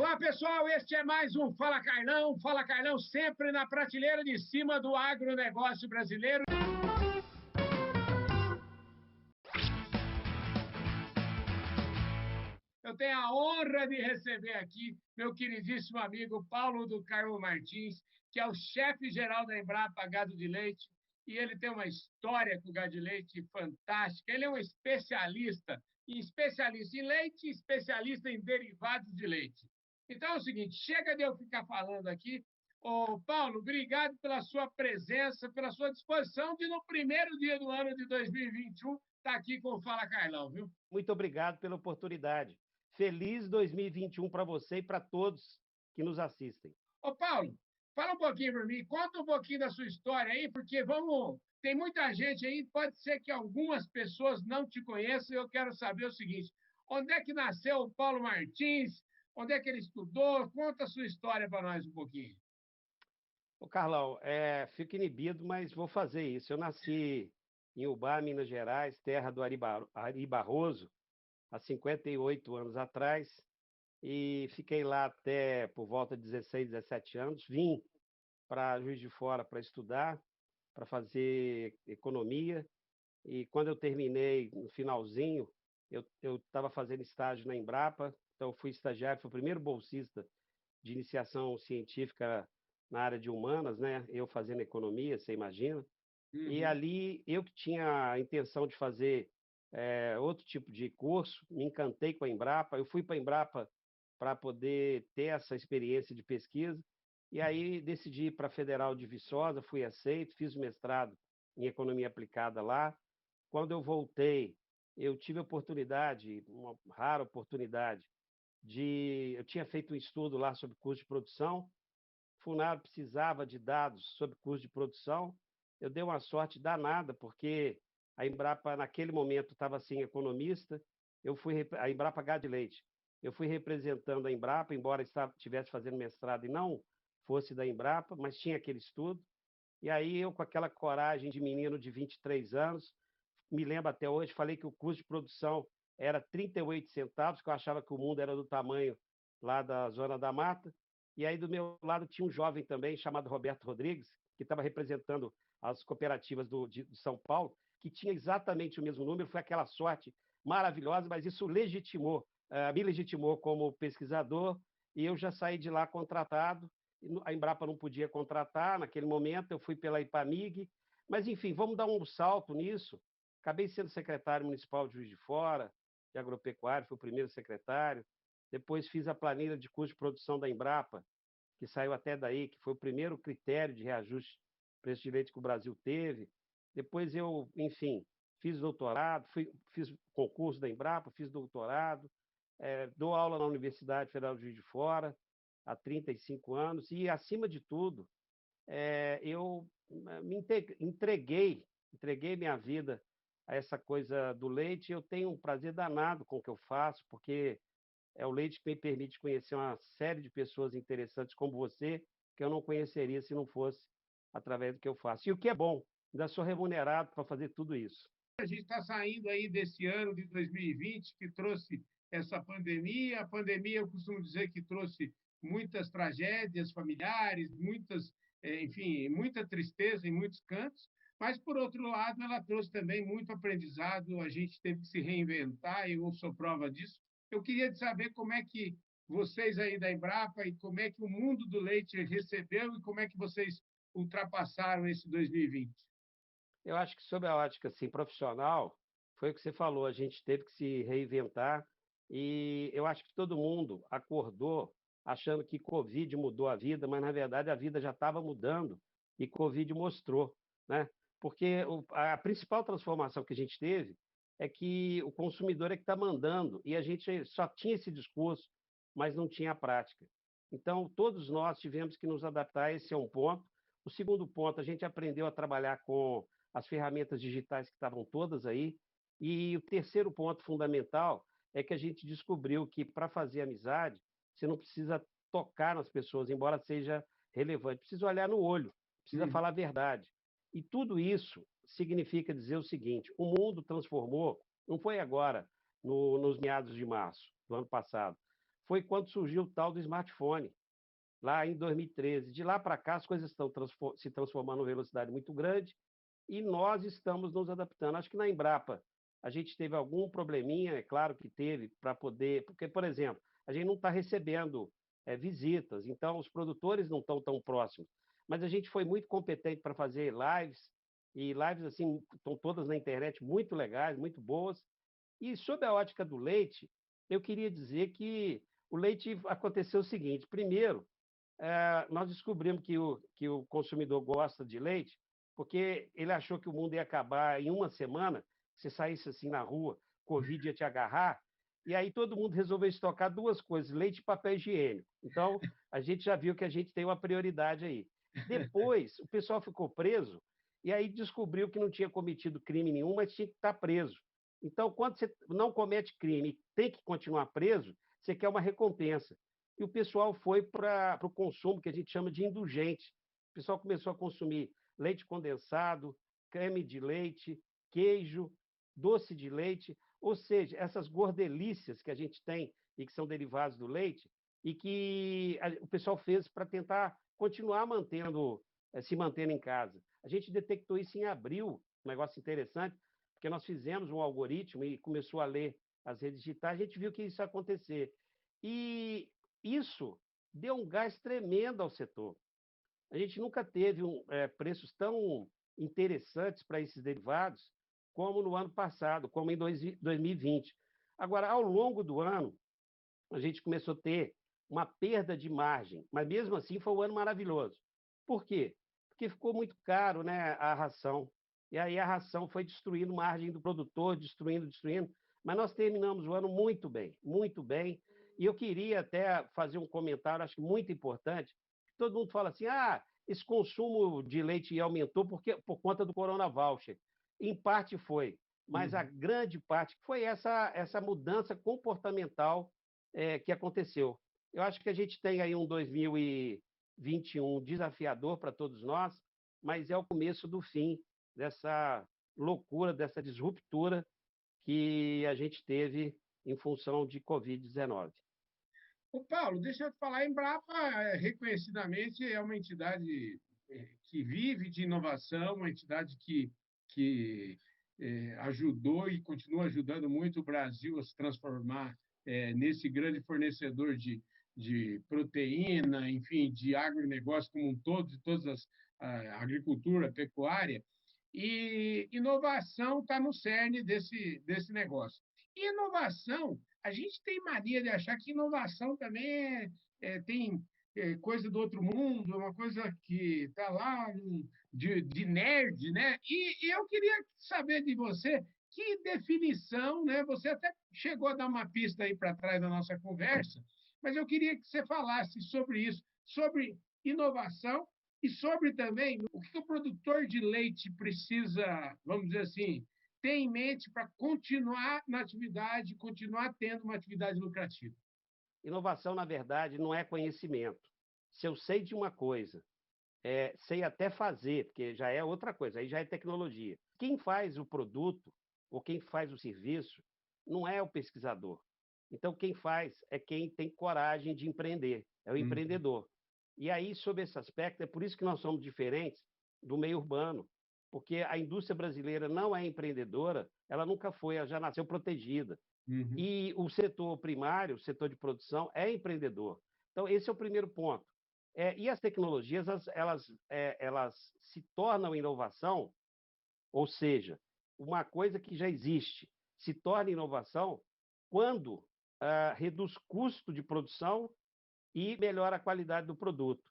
Olá, pessoal, este é mais um Fala Carlão. Fala Carlão sempre na prateleira de cima do agronegócio brasileiro. Eu tenho a honra de receber aqui meu queridíssimo amigo Paulo do Carmo Martins, que é o chefe-geral da Embrapa Gado de Leite, e ele tem uma história com o gado de leite fantástica. Ele é um especialista em leite e especialista em derivados de leite. Então é o seguinte, chega de eu ficar falando aqui. Ô, Paulo, obrigado pela sua presença, pela sua disposição de, no primeiro dia do ano de 2021, estar aqui com o Fala Carlão, viu? Muito obrigado pela oportunidade. Feliz 2021 para você e para todos que nos assistem. Ô, Paulo, fala um pouquinho para mim, conta um pouquinho da sua história aí, porque tem muita gente aí, pode ser que algumas pessoas não te conheçam, e eu quero saber o seguinte, onde é que nasceu o Paulo Martins, onde é que ele estudou, conta a sua história para nós um pouquinho. Ô, Carlão, fico inibido, mas vou fazer isso. Eu nasci em Ubá, Minas Gerais, terra do Ari Barroso, há 58 anos atrás, e fiquei lá até por volta de 16, 17 anos. Vim para Juiz de Fora para estudar, para fazer economia, e quando eu terminei, no finalzinho, eu estava fazendo estágio na Embrapa, então fui estagiário, fui o primeiro bolsista de iniciação científica na área de humanas, né? Eu fazendo economia, você imagina. E ali, eu que tinha a intenção de fazer outro tipo de curso, me encantei com a Embrapa, eu fui para a Embrapa para poder ter essa experiência de pesquisa, e aí decidi ir para a Federal de Viçosa, fui aceito, fiz o mestrado em Economia Aplicada lá. Quando eu voltei, eu tive a oportunidade, uma rara oportunidade, eu tinha feito um estudo lá sobre custo de produção, Funaro precisava de dados sobre custo de produção, eu dei uma sorte danada, porque a Embrapa, naquele momento, estava sem economista, a Embrapa Gado de Leite, eu fui representando a Embrapa, embora estivesse fazendo mestrado e não fosse da Embrapa, mas tinha aquele estudo, e aí eu, com aquela coragem de menino de 23 anos, me lembro até hoje, falei que o custo de produção era 38 centavos, que eu achava que o mundo era do tamanho lá da Zona da Mata. E aí do meu lado tinha um jovem também, chamado Roberto Rodrigues, que estava representando as cooperativas de São Paulo, que tinha exatamente o mesmo número. Foi aquela sorte maravilhosa, mas isso me legitimou como pesquisador, e eu já saí de lá contratado. A Embrapa não podia contratar naquele momento, eu fui pela Ipamig, mas enfim, vamos dar um salto nisso. Acabei sendo secretário municipal de Juiz de Fora, de agropecuário, fui o primeiro secretário. Depois fiz a planilha de custo de produção da Embrapa, que saiu até daí, que foi o primeiro critério de reajuste do preço de leite que o Brasil teve. Depois eu, enfim, fiz doutorado, fiz concurso da Embrapa, fiz doutorado, dou aula na Universidade Federal de Juiz de Fora há 35 anos e, acima de tudo, eu me entreguei minha vida a essa coisa do leite. Eu tenho um prazer danado com o que eu faço, porque é o leite que me permite conhecer uma série de pessoas interessantes como você, que eu não conheceria se não fosse através do que eu faço. E o que é bom, ainda sou remunerado para fazer tudo isso. A gente está saindo aí desse ano de 2020, que trouxe essa pandemia. A pandemia, eu costumo dizer que trouxe muitas tragédias familiares, enfim, muita tristeza em muitos cantos, mas, por outro lado, ela trouxe também muito aprendizado, a gente teve que se reinventar, e eu sou prova disso. Eu queria saber como é que vocês aí da Embrapa, e como é que o mundo do leite recebeu, e como é que vocês ultrapassaram esse 2020. Eu acho que, sob a ótica assim, profissional, foi o que você falou, a gente teve que se reinventar, e eu acho que todo mundo acordou achando que Covid mudou a vida, mas, na verdade, a vida já estava mudando e Covid mostrou, né? Porque a principal transformação que a gente teve é que o consumidor é que está mandando, e a gente só tinha esse discurso, mas não tinha a prática. Então, todos nós tivemos que nos adaptar, esse é um ponto. O segundo ponto, a gente aprendeu a trabalhar com as ferramentas digitais que estavam todas aí. E o terceiro ponto fundamental é que a gente descobriu que, para fazer amizade, você não precisa tocar nas pessoas, embora seja relevante, precisa olhar no olho, precisa falar a verdade. E tudo isso significa dizer o seguinte: o mundo transformou, não foi agora, nos meados de março do ano passado, foi quando surgiu o tal do smartphone, lá em 2013. De lá para cá, as coisas estão se transformando em velocidade muito grande e nós estamos nos adaptando. Acho que na Embrapa a gente teve algum probleminha, é claro que teve, para poder. Porque, por exemplo, a gente não está recebendo visitas, então os produtores não estão tão próximos. Mas a gente foi muito competente para fazer lives, e lives assim, estão todas na internet, muito legais, muito boas. E sob a ótica do leite, eu queria dizer que o leite aconteceu o seguinte: primeiro, nós descobrimos que o consumidor gosta de leite, porque ele achou que o mundo ia acabar em uma semana, se saísse assim na rua, Covid ia te agarrar, e aí todo mundo resolveu estocar duas coisas, leite e papel higiênico. Então, a gente já viu que a gente tem uma prioridade aí. Depois, o pessoal ficou preso, e aí descobriu que não tinha cometido crime nenhum, mas tinha que estar preso. Então, quando você não comete crime e tem que continuar preso, você quer uma recompensa. E o pessoal foi para o consumo que a gente chama de indulgente. O pessoal começou a consumir leite condensado, creme de leite, queijo, doce de leite, ou seja, essas gordelícias que a gente tem e que são derivados do leite, e que o pessoal fez para tentar continuar se mantendo em casa. A gente detectou isso em abril, um negócio interessante, porque nós fizemos um algoritmo e começou a ler as redes digitais, a gente viu que isso ia acontecer. E isso deu um gás tremendo ao setor. A gente nunca teve preços tão interessantes para esses derivados como no ano passado, como em 2020. Agora, ao longo do ano, a gente começou a ter uma perda de margem, mas mesmo assim foi um ano maravilhoso. Por quê? Porque ficou muito caro, né, a ração. E aí a ração foi destruindo margem do produtor, destruindo. Mas nós terminamos o ano muito bem, muito bem. E eu queria até fazer um comentário, acho que muito importante. Todo mundo fala assim: ah, esse consumo de leite aumentou por conta do Corona Voucher. Em parte foi, mas a grande parte foi essa mudança comportamental que aconteceu. Eu acho que a gente tem aí um 2021 desafiador para todos nós, mas é o começo do fim dessa loucura, dessa disruptura que a gente teve em função de Covid-19. Ô, Paulo, deixa eu te falar, a Embrapa, reconhecidamente, é uma entidade que vive de inovação, uma entidade que ajudou e continua ajudando muito o Brasil a se transformar nesse grande fornecedor de proteína, enfim, de agronegócio como um todo, de todas a agricultura, pecuária, e inovação está no cerne desse negócio. E inovação, a gente tem mania de achar que inovação também tem coisa do outro mundo, é uma coisa que está lá de nerd, né? E eu queria saber de você que definição, né? Você até chegou a dar uma pista aí para trás da nossa conversa, mas eu queria que você falasse sobre isso, sobre inovação e sobre também o que o produtor de leite precisa, vamos dizer assim, ter em mente para continuar na atividade, continuar tendo uma atividade lucrativa. Inovação, na verdade, não é conhecimento. Se eu sei de uma coisa, sei até fazer, porque já é outra coisa, aí já é tecnologia. Quem faz o produto ou quem faz o serviço não é o pesquisador. Então, quem faz é quem tem coragem de empreender, é o empreendedor. E aí, sob esse aspecto, é por isso que nós somos diferentes do meio urbano, porque a indústria brasileira não é empreendedora, ela nunca foi, ela já nasceu protegida. E o setor primário, o setor de produção, é empreendedor. Então, esse é o primeiro ponto. E as tecnologias, elas se tornam inovação, ou seja, uma coisa que já existe se torna inovação quando reduz custo de produção e melhora a qualidade do produto.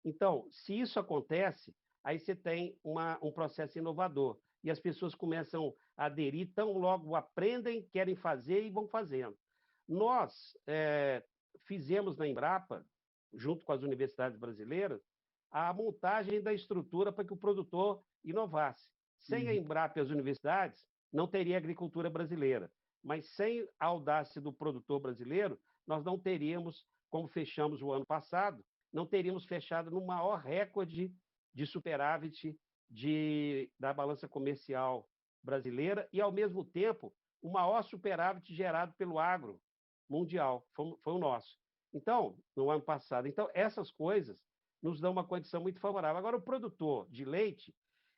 Então, se isso acontece, aí você tem um processo inovador e as pessoas começam a aderir, tão logo aprendem, querem fazer e vão fazendo. Nós fizemos na Embrapa, junto com as universidades brasileiras, a montagem da estrutura para que o produtor inovasse. Sem a Embrapa e as universidades, não teria agricultura brasileira. Mas sem a audácia do produtor brasileiro, nós não teríamos, como fechamos o ano passado, não teríamos fechado no maior recorde de superávit da balança comercial brasileira e, ao mesmo tempo, o maior superávit gerado pelo agro mundial, foi o nosso. Então, no ano passado. Então, essas coisas nos dão uma condição muito favorável. Agora, o produtor de leite,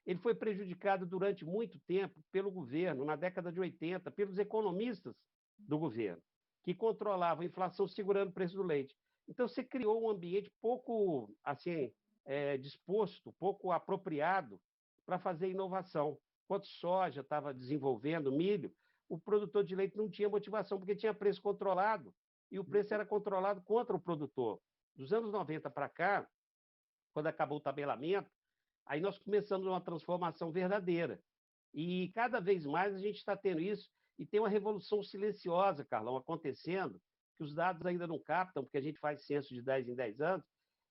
ele foi prejudicado durante muito tempo pelo governo, na década de 80, pelos economistas do governo, que controlavam a inflação segurando o preço do leite. Então, você criou um ambiente pouco assim, disposto, pouco apropriado para fazer inovação. Enquanto soja estava desenvolvendo, milho, o produtor de leite não tinha motivação, porque tinha preço controlado, e o preço era controlado contra o produtor. Dos anos 90 para cá, quando acabou o tabelamento, aí nós começamos uma transformação verdadeira. E cada vez mais a gente está tendo isso, e tem uma revolução silenciosa, Carlão, acontecendo, que os dados ainda não captam, porque a gente faz censo de 10 em 10 anos,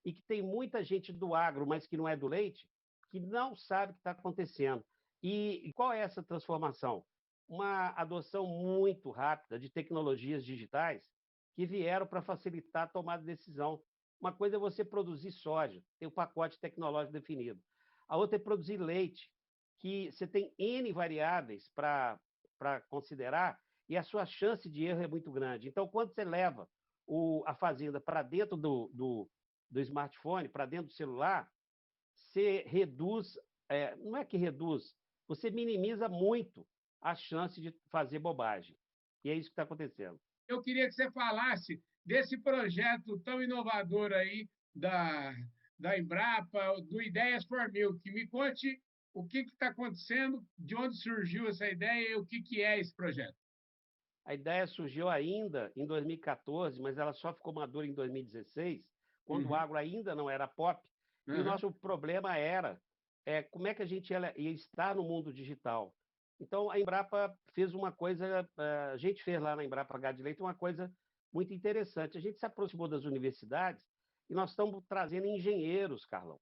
e que tem muita gente do agro, mas que não é do leite, que não sabe o que está acontecendo. E qual é essa transformação? Uma adoção muito rápida de tecnologias digitais que vieram para facilitar a tomada de decisão. Uma coisa é você produzir soja, tem um pacote tecnológico definido. A outra é produzir leite, que você tem N variáveis para considerar e a sua chance de erro é muito grande. Então, quando você leva a fazenda para dentro do smartphone, para dentro do celular, você reduz, não é que reduz, você minimiza muito a chance de fazer bobagem. E é isso que está acontecendo. Eu queria que você falasse desse projeto tão inovador aí da Embrapa, do Ideias for Mil, que me conte o que está acontecendo, de onde surgiu essa ideia e o que é esse projeto. A ideia surgiu ainda em 2014, mas ela só ficou madura em 2016, quando o agro ainda não era pop, e o nosso problema era como é que a gente ia estar no mundo digital. Então, a Embrapa fez uma coisa, a gente fez lá na Embrapa Gado de Leite uma coisa muito interessante. A gente se aproximou das universidades e nós estamos trazendo engenheiros, Carlão.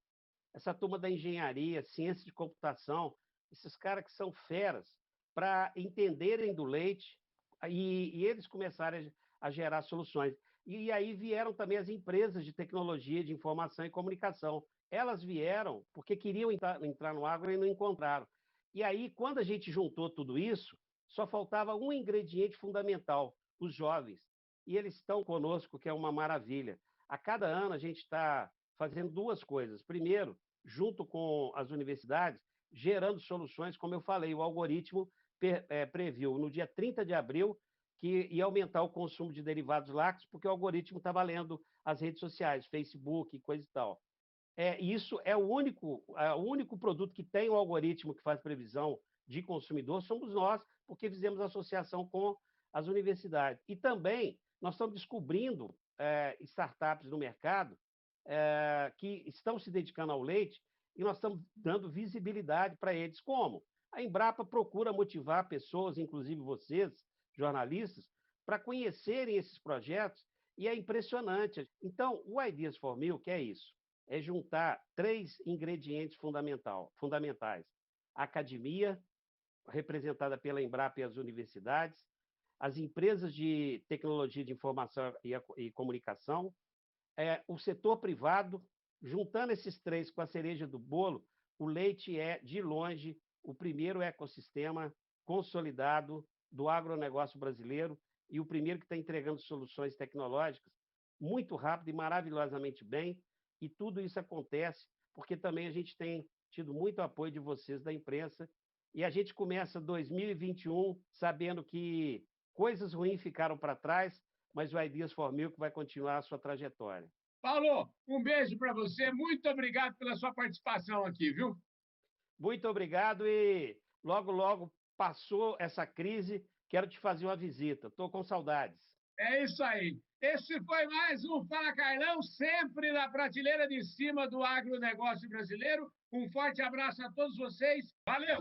Essa turma da engenharia, ciência de computação, esses caras que são feras, para entenderem do leite e eles começarem a gerar soluções. E aí vieram também as empresas de tecnologia, de informação e comunicação. Elas vieram porque queriam entrar no agro e não encontraram. E aí, quando a gente juntou tudo isso, só faltava um ingrediente fundamental, os jovens. E eles estão conosco, que é uma maravilha. A cada ano a gente está fazendo duas coisas. Primeiro, junto com as universidades, gerando soluções, como eu falei, o algoritmo previu no dia 30 de abril que ia aumentar o consumo de derivados lácteos, porque o algoritmo estava lendo as redes sociais, Facebook, coisa e tal. Isso é o único produto que tem o algoritmo que faz previsão de consumidor, somos nós, porque fizemos associação com as universidades. E também nós estamos descobrindo startups no mercado que estão se dedicando ao leite e nós estamos dando visibilidade para eles. Como? A Embrapa procura motivar pessoas, inclusive vocês, jornalistas, para conhecerem esses projetos e é impressionante. Então, o Ideas for Mil, que é isso? É juntar 3 ingredientes fundamentais. A academia, representada pela Embrapa e as universidades, as empresas de tecnologia de informação e comunicação, o setor privado, juntando esses 3 com a cereja do bolo, o leite é, de longe, o primeiro ecossistema consolidado do agronegócio brasileiro e o primeiro que está entregando soluções tecnológicas muito rápido e maravilhosamente bem, e tudo isso acontece porque também a gente tem tido muito apoio de vocês da imprensa, e a gente começa 2021 sabendo que coisas ruins ficaram para trás, mas o Ideas for Mil que vai continuar a sua trajetória. Paulo, um beijo para você. Muito obrigado pela sua participação aqui, viu? Muito obrigado e logo, logo passou essa crise, quero te fazer uma visita. Estou com saudades. É isso aí. Esse foi mais um Fala Carlão, sempre na prateleira de cima do agronegócio brasileiro. Um forte abraço a todos vocês. Valeu!